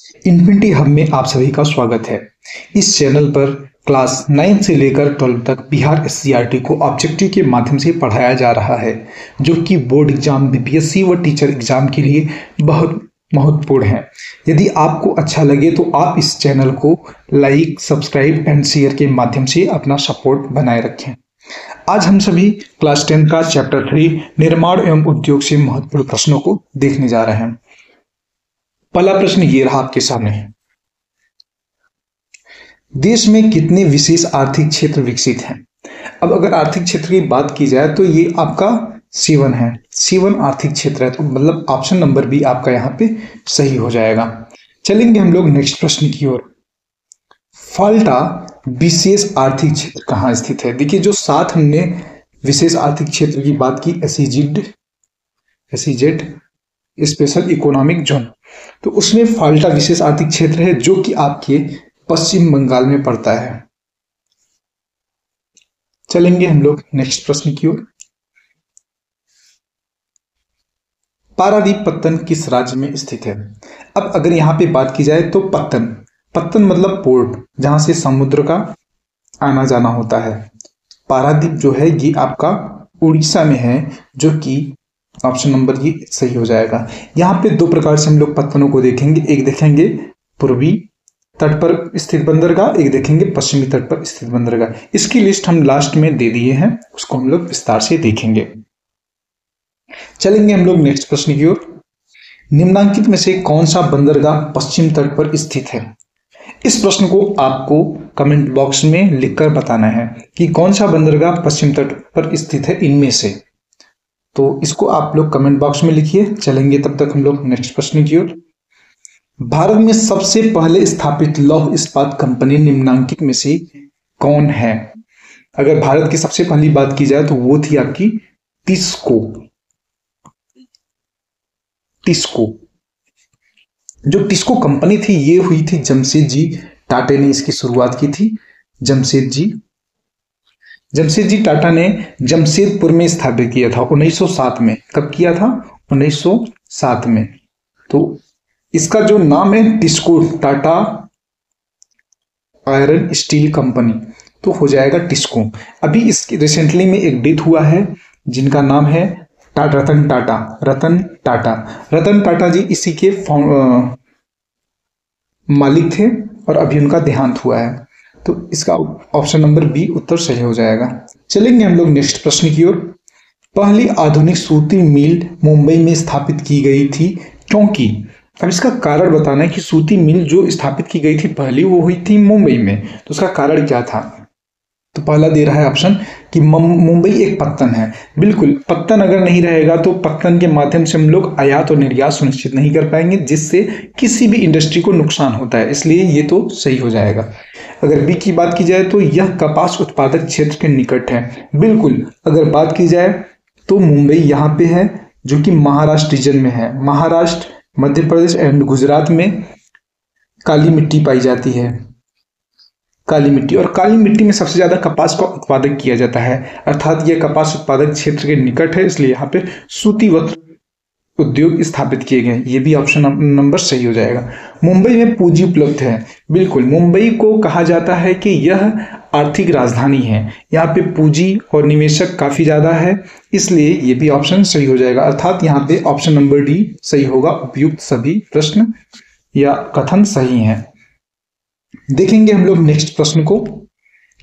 Infinity hub में आप सभी का स्वागत है। इस चैनल पर क्लास 9 से लेकर 12 तक बिहार एससीईआरटी को ऑब्जेक्टिव के माध्यम से पढ़ाया जा रहा है, जो कि बोर्ड एग्जाम, बीपीएससी व टीचर एग्जाम के लिए बहुत महत्वपूर्ण है। यदि आपको अच्छा लगे तो आप इस चैनल को लाइक, सब्सक्राइब एंड शेयर के माध्यम से अपना सपोर्ट बनाए रखें। आज हम सभी क्लास 10 का चैप्टर 3 निर्माण एवं उद्योग से महत्वपूर्ण प्रश्नों को देखने जा रहे हैं। पहला प्रश्न ये रहा आपके सामने। देश में कितने विशेष आर्थिक क्षेत्र विकसित हैं? अब अगर आर्थिक क्षेत्र की बात की जाए तो ये आपका C1 है। C1 आर्थिक क्षेत्र है, तो मतलब ऑप्शन नंबर बी आपका यहाँ पे सही हो जाएगा। चलेंगे हम लोग नेक्स्ट प्रश्न की ओर। फाल्टा विशेष आर्थिक क्षेत्र कहाँ स्थित है? देखिए, जो साथ हमने विशेष आर्थिक क्षेत्र की बात की, SEZ स्पेशल इकोनॉमिक जोन, तो उसमें फाल्टा विशेष आर्थिक क्षेत्र है जो कि आपके पश्चिम बंगाल में पड़ता है। चलेंगे हम लोग नेक्स्ट प्रश्न की ओर। पारादीप पत्तन किस राज्य में स्थित है? अब अगर यहां पे बात की जाए तो पत्तन मतलब पोर्ट, जहां से समुद्र का आना जाना होता है। पारादीप जो है ये आपका उड़ीसा में है, जो कि ऑप्शन नंबर ये सही हो जाएगा। यहाँ पे दो प्रकार से हम लोग पत्तनों को देखेंगे, एक देखेंगे पूर्वी तट पर स्थित बंदरगाह, एक देखेंगे पश्चिमी तट पर स्थित बंदरगाह। इसकी लिस्ट हम लास्ट में दे दिए हैं, उसको हम लोग विस्तार से देखेंगे। चलेंगे हम लोग नेक्स्ट प्रश्न की ओर। निम्नांकित में से कौन सा बंदरगाह पश्चिम तट पर स्थित है? इस प्रश्न को आपको कमेंट बॉक्स में लिखकर बताना है कि कौन सा बंदरगाह पश्चिम तट पर स्थित है इनमें से। तो इसको आप लोग कमेंट बॉक्स में लिखिए। चलेंगे तब तक हम लोग नेक्स्ट प्रश्न की ओर। भारत में सबसे पहले स्थापित लौह इस्पात कंपनी निम्नांकित में से कौन है? अगर भारत की सबसे पहली बात की जाए तो वो थी आपकी टिस्को। जो टिस्को कंपनी थी ये हुई थी जमशेदजी टाटा ने इसकी शुरुआत की थी। जमशेदजी टाटा ने जमशेदपुर में स्थापित किया था 1907 में। कब किया था? 1907 में। तो इसका जो नाम है TISCO, Tata iron steel company, तो हो जाएगा टिस्को। अभी इसकी रिसेंटली में एक डेथ हुआ है जिनका नाम है रतन टाटा जी इसी के मालिक थे और अभी उनका देहांत हुआ है। तो इसका ऑप्शन नंबर बी उत्तर सही हो जाएगा। चलेंगे हम लोग नेक्स्ट प्रश्न की ओर। पहली आधुनिक सूती मिल मुंबई में स्थापित की गई थी क्योंकि? अब इसका कारण बताना है कि सूती मिल जो स्थापित की गई थी पहली, वो हुई थी मुंबई में। तो उसका कारण क्या था? तो पहला दे रहा है ऑप्शन कि मुंबई एक पत्तन है। बिल्कुल, पत्तन अगर नहीं रहेगा तो पत्तन के माध्यम से हम लोग आयात और निर्यात सुनिश्चित नहीं कर पाएंगे, जिससे किसी भी इंडस्ट्री को नुकसान होता है, इसलिए ये तो सही हो जाएगा। अगर बी की बात की जाए तो यह कपास उत्पादक क्षेत्र के निकट है। बिल्कुल, अगर बात की जाए तो मुंबई यहाँ पे है, जो कि महाराष्ट्र रीजन में है। महाराष्ट्र, मध्य प्रदेश एंड गुजरात में काली मिट्टी पाई जाती है, काली मिट्टी, और काली मिट्टी में सबसे ज्यादा कपास का उत्पादन किया जाता है, अर्थात यह कपास उत्पादक क्षेत्र के निकट है, इसलिए यहाँ पे सूती वस्त्र उद्योग स्थापित किए गए। ये भी ऑप्शन नंबर सही हो जाएगा। मुंबई में पूंजी उपलब्ध है। बिल्कुल, मुंबई को कहा जाता है कि यह आर्थिक राजधानी है, यहाँ पे पूंजी और निवेशक काफी ज्यादा है, इसलिए ये भी ऑप्शन सही हो जाएगा। अर्थात यहाँ पे ऑप्शन नंबर डी सही होगा। उपयुक्त सभी प्रश्न या कथन सही हैं। देखेंगे हम लोग नेक्स्ट प्रश्न को।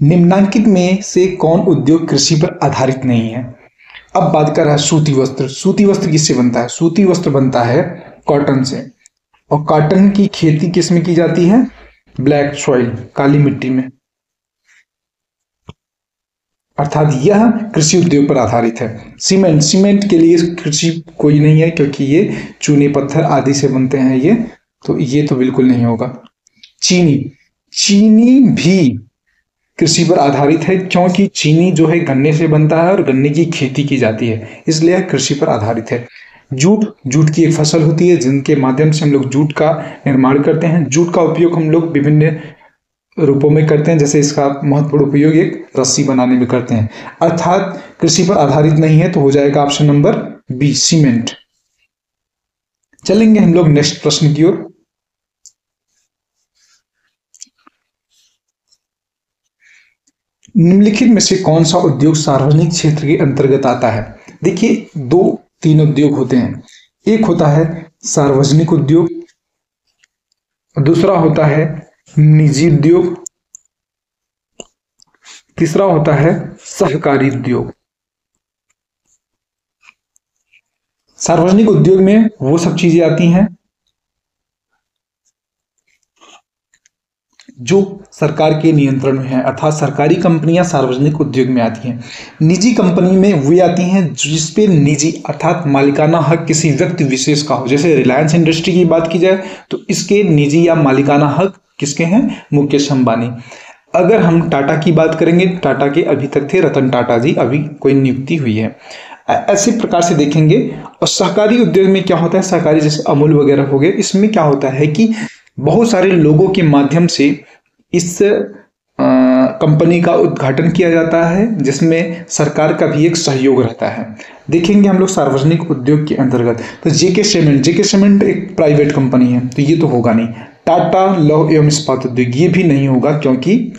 निम्नांकित में से कौन उद्योग कृषि पर आधारित नहीं है? अब बात कर रहा है सूती वस्त्र। सूती वस्त्र किससे बनता है? सूती वस्त्र बनता है कॉटन से, और कॉटन की खेती किस में की जाती है? ब्लैक सॉइल, काली मिट्टी में, अर्थात यह कृषि उद्योग पर आधारित है। सीमेंट के लिए कृषि कोई नहीं है, क्योंकि ये चूने पत्थर आदि से बनते हैं ये तो बिल्कुल नहीं होगा। चीनी भी कृषि पर आधारित है, क्योंकि चीनी जो है गन्ने से बनता है और गन्ने की खेती की जाती है, इसलिए कृषि पर आधारित है। जूट की एक फसल होती है जिनके माध्यम से हम लोग जूट का निर्माण करते हैं। जूट का उपयोग हम लोग विभिन्न रूपों में करते हैं, जैसे इसका महत्वपूर्ण उपयोग एक रस्सी बनाने में करते हैं। अर्थात कृषि पर आधारित नहीं है, तो हो जाएगा ऑप्शन नंबर बी, सीमेंट। चलेंगे हम लोग नेक्स्ट प्रश्न की ओर। निम्नलिखित में से कौन सा उद्योग सार्वजनिक क्षेत्र के अंतर्गत आता है? देखिए, दो तीन उद्योग होते हैं। एक होता है सार्वजनिक उद्योग, दूसरा होता है निजी उद्योग, तीसरा होता है सहकारी उद्योग। सार्वजनिक उद्योग में वो सब चीजें आती हैं जो सरकार के नियंत्रण में है, अर्थात सरकारी कंपनियां सार्वजनिक उद्योग में आती हैं। निजी कंपनी में वे आती हैं जिसपे निजी अर्थात मालिकाना हक किसी व्यक्ति विशेष का हो। जैसे रिलायंस इंडस्ट्री की बात की जाए तो इसके निजी या मालिकाना हक किसके हैं? मुकेश अंबानी। अगर हम टाटा की बात करेंगे, टाटा के अभी तक थे रतन टाटा जी, अभी कोई नियुक्ति हुई है। ऐसे प्रकार से देखेंगे। और सहकारी उद्योग में क्या होता है? सहकारी जैसे अमूल वगैरह हो गए, इसमें क्या होता है कि बहुत सारे लोगों के माध्यम से इस कंपनी का उद्घाटन किया जाता है, जिसमें सरकार का भी एक सहयोग रहता है। देखेंगे हम लोग सार्वजनिक उद्योग के अंतर्गत तो जेके सीमेंट एक प्राइवेट कंपनी है, तो ये तो होगा नहीं। टाटा लौह एवं इस्पात उद्योग ये भी नहीं होगा, क्योंकि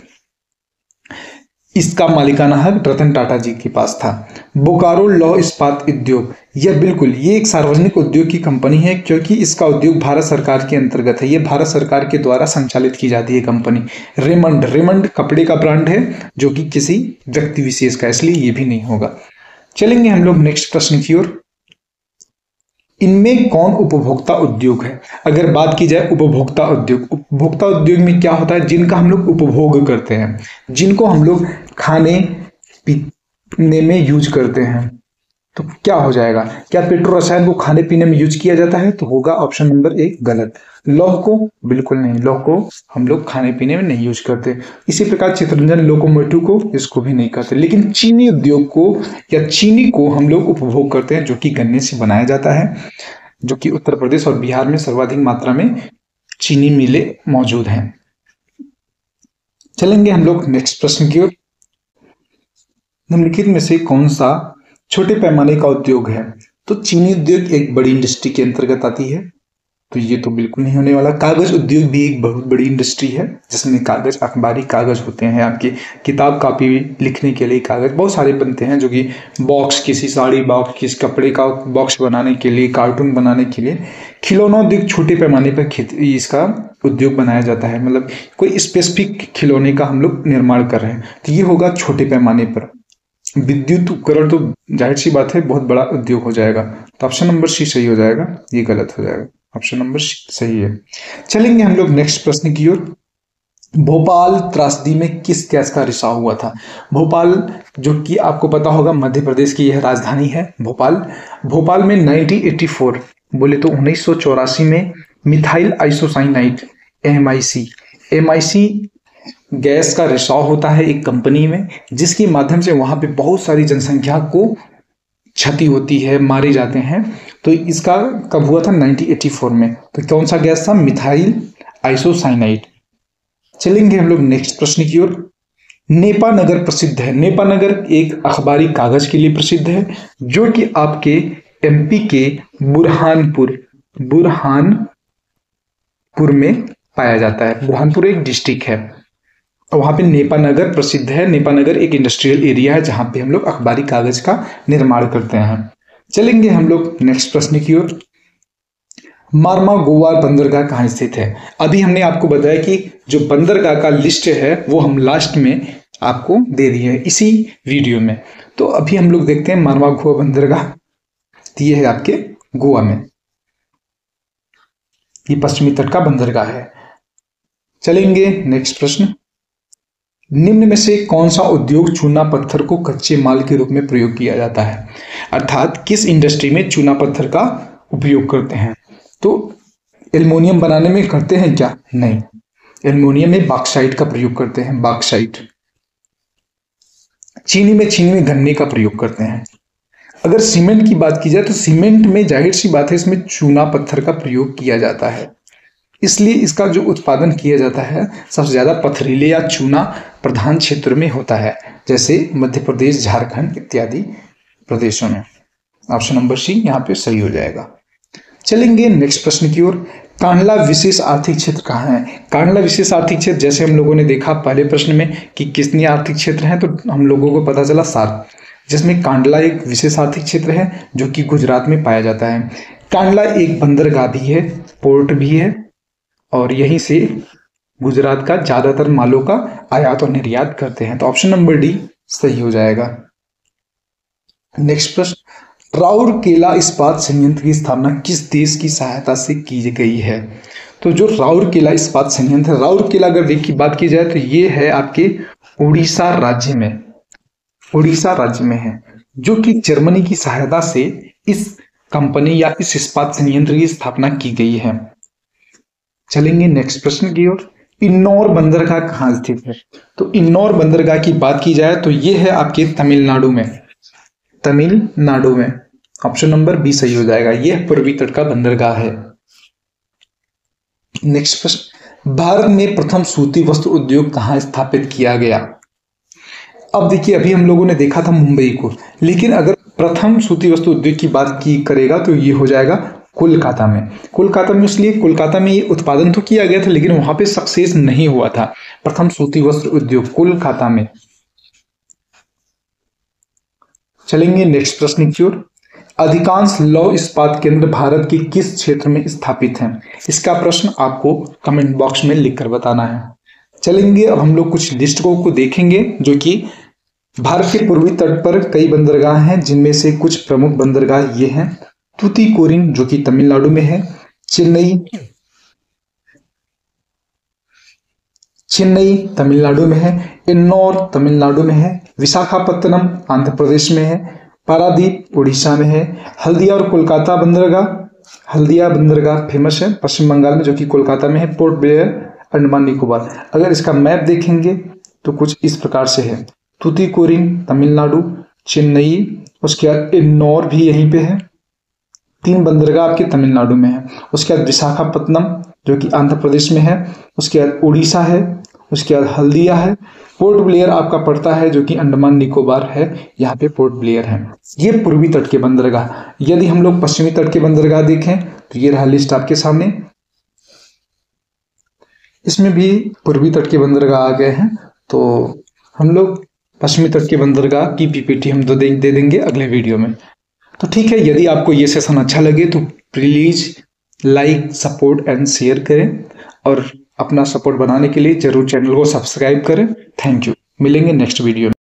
इसका मालिकाना हक रतन टाटा जी के पास था। बोकारो लौह इस्पात उद्योग, यह बिल्कुल ये एक सार्वजनिक उद्योग की कंपनी है, क्योंकि इसका उद्योग भारत सरकार के अंतर्गत है। ये भारत सरकार के द्वारा संचालित की जाती है कंपनी। रेमंड कपड़े का ब्रांड है, जो कि किसी व्यक्ति विशेष का, इसलिए ये भी नहीं होगा। चलेंगे हम लोग नेक्स्ट प्रश्न की ओर। इनमें कौन उपभोक्ता उद्योग है? अगर बात की जाए उपभोक्ता उद्योग में क्या होता है? जिनका हम लोग उपभोग करते हैं, जिनको हम लोग खाने पीने में यूज करते हैं, तो क्या हो जाएगा? क्या पेट्रो रसायन को खाने पीने में यूज किया जाता है? तो होगा ऑप्शन नंबर 1 गलत। लौह को बिल्कुल नहीं, लौह को हम लोग खाने पीने में नहीं यूज करते। इसी प्रकार चित्ररंजन लोकोमोटिव को, इसको भी नहीं करते। लेकिन चीनी उद्योग को या चीनी को हम लोग उपभोग करते हैं, जो कि गन्ने से बनाया जाता है, जो कि उत्तर प्रदेश और बिहार में सर्वाधिक मात्रा में चीनी मिलें मौजूद हैं। चलेंगे हम लोग नेक्स्ट प्रश्न की ओर। निम्नलिखित में से कौन सा छोटे पैमाने का उद्योग है? तो चीनी उद्योग एक बड़ी इंडस्ट्री के अंतर्गत आती है, तो ये तो बिल्कुल नहीं होने वाला। कागज उद्योग भी एक बहुत बड़ी इंडस्ट्री है, जिसमें कागज, अखबारी कागज होते हैं। आपकी किताब कापी लिखने के लिए कागज बहुत सारे बनते हैं, जो कि बॉक्स, किसी साड़ी बॉक्स, किसी कपड़े का बॉक्स बनाने के लिए, कार्टून बनाने के लिए। खिलौना उद्योग छोटे पैमाने पर इसका उद्योग बनाया जाता है, मतलब कोई स्पेसिफिक खिलौने का हम लोग निर्माण कर रहे हैं, तो ये होगा छोटे पैमाने पर। विद्युत उपकरण तो जाहिर सी बात है बहुत बड़ा उद्योग हो जाएगा, तो ऑप्शन नंबर सी सही हो जाएगा, ये गलत हो जाएगा। ऑप्शन नंबर सही है। चलेंगे हम लोग नेक्स्ट प्रश्न की ओर। भोपाल त्रासदी में किस गैस का रिसाव हुआ था? भोपाल, जो कि आपको पता होगा मध्य प्रदेश की यह राजधानी है भोपाल में 1984 बोले तो 1984 में मिथाइल आइसोसाइनाइड MIC गैस का रिसाव होता है एक कंपनी में, जिसके माध्यम से वहां पे बहुत सारी जनसंख्या को क्षति होती है, मारे जाते हैं। तो इसका कब हुआ था? 1984 में। तो कौन सा गैस था? Methyl isocyanide. चलेंगे हम लोग नेक्स्ट प्रश्न की ओर। नेपानगर प्रसिद्ध है। नेपानगर एक अखबारी कागज के लिए प्रसिद्ध है, जो कि आपके MP के बुरहानपुर में पाया जाता है। बुरहानपुर एक डिस्ट्रिक्ट है, वहां पे नेपानगर प्रसिद्ध है। नेपानगर एक इंडस्ट्रियल एरिया है, जहां पे हम लोग अखबारी कागज का निर्माण करते हैं। चलेंगे हम लोग नेक्स्ट प्रश्न की ओर। मार्मा गोवा बंदरगाह कहाँ स्थित है? अभी हमने आपको बताया कि जो बंदरगाह का लिस्ट है वो हम लास्ट में आपको दे दिए है इसी वीडियो में। तो अभी हम लोग देखते हैं मार्मा गोवा बंदरगाह, ये है आपके गोवा में, ये पश्चिमी तट का बंदरगाह है। चलेंगे नेक्स्ट प्रश्न। निम्न में से कौन सा उद्योग चूना पत्थर को कच्चे माल के रूप में प्रयोग किया जाता है? अर्थात किस इंडस्ट्री में चूना पत्थर का उपयोग करते हैं? तो एल्युमिनियम बनाने में करते हैं क्या? नहीं, एल्युमिनियम में बॉक्साइट का प्रयोग करते हैं, बॉक्साइट। चीनी में गन्ने का प्रयोग करते हैं। अगर सीमेंट की बात की जाए तो सीमेंट में जाहिर सी बात है इसमें चूना पत्थर का प्रयोग किया जाता है, इसलिए इसका जो उत्पादन किया जाता है सबसे ज्यादा पथरीले या चूना प्रधान क्षेत्र में होता है, जैसे मध्य प्रदेश, झारखंड इत्यादि प्रदेशों में। ऑप्शन नंबर सी यहाँ पे सही हो जाएगा। चलेंगे नेक्स्ट प्रश्न की ओर। कांडला विशेष आर्थिक क्षेत्र कहाँ है? कांडला विशेष आर्थिक क्षेत्र जैसे हम लोगों ने देखा पहले प्रश्न में कि कितने आर्थिक क्षेत्र हैं, तो हम लोगों को पता चला 7, जिसमें कांडला एक विशेष आर्थिक क्षेत्र है जो कि गुजरात में पाया जाता है। कांडला एक बंदरगाह भी है, पोर्ट भी है, और यहीं से गुजरात का ज्यादातर मालों का आयात और निर्यात करते हैं। तो ऑप्शन नंबर डी सही हो जाएगा। नेक्स्ट प्रश्न, राउरकेला इस्पात संयंत्र की स्थापना किस देश की सहायता से की गई है? तो जो राउरकेला इस्पात संयंत्र है, राउरकेला अगर की बात की जाए तो ये है आपके उड़ीसा राज्य में, उड़ीसा राज्य में है, जो कि जर्मनी की सहायता से इस कंपनी या इस इस्पात संयंत्र की स्थापना की गई है। चलेंगे नेक्स्ट प्रश्न की ओर। इन्नौर बंदरगाह कहाँ स्थित है? तो इन्नौर बंदरगाह की बात की जाए तो ये है आपके तमिलनाडु में, तमिलनाडु में। ऑप्शन नंबर बी सही हो जाएगा, यह पूर्वी तट का बंदरगाह है। नेक्स्ट प्रश्न, भारत में प्रथम सूती वस्त्र उद्योग कहाँ स्थापित किया गया? अब देखिए, अभी हम लोगों ने देखा था मुंबई को, लेकिन अगर प्रथम सूती वस्त्र उद्योग की बात की करेगा तो ये हो जाएगा कोलकाता में। कोलकाता में इसलिए, कोलकाता में ये उत्पादन तो किया गया था लेकिन वहां पे सक्सेस नहीं हुआ था। प्रथम सूती वस्त्र उद्योग कोलकाता में। चलेंगे नेक्स्ट प्रश्न की ओर। अधिकांश लौह इस्पात केंद्र भारत के किस क्षेत्र में स्थापित हैं? इसका प्रश्न आपको कमेंट बॉक्स में लिखकर बताना है। चलेंगे अब हम लोग कुछ लिस्टों को देखेंगे, जो कि भारत के पूर्वी तट पर कई बंदरगाह हैं, जिनमें से कुछ प्रमुख बंदरगाह ये हैं। तूतीकोरिन जो कि तमिलनाडु में है, चेन्नई तमिलनाडु में है, इन्नौर तमिलनाडु में है, विशाखापत्तनम आंध्र प्रदेश में है, पारादीप उड़ीसा में है, हल्दिया और कोलकाता बंदरगाह, हल्दिया बंदरगाह फेमस है पश्चिम बंगाल में जो कि कोलकाता में है, पोर्ट ब्लेयर अंडमान निकोबार। अगर इसका मैप देखेंगे तो कुछ इस प्रकार से है, तूतीकोरिन तमिलनाडु, चेन्नई, उसके बाद इन्नौर भी यहीं पे है, 3 बंदरगाह आपके तमिलनाडु में है। उसके बाद विशाखापत्तनम जो कि आंध्र प्रदेश में है, उसके बाद उड़ीसा है, उसके बाद हल्दिया है, पोर्ट ब्लेयर आपका पड़ता है जो कि अंडमान निकोबार है, यहाँ पे पोर्ट ब्लेयर है। ये पूर्वी तट के बंदरगाह। यदि हम लोग पश्चिमी तट के बंदरगाह देखें तो ये रहा लिस्ट आपके सामने, इसमें भी पूर्वी तट के बंदरगाह आ गए हैं। तो हम लोग पश्चिमी तट के बंदरगाह की पीपीटी हम दे देंगे अगले वीडियो में। तो ठीक है, यदि आपको ये सेशन अच्छा लगे तो please like, support and share करें, और अपना सपोर्ट बनाने के लिए जरूर चैनल को सब्सक्राइब करें। Thank you. मिलेंगे नेक्स्ट वीडियो में।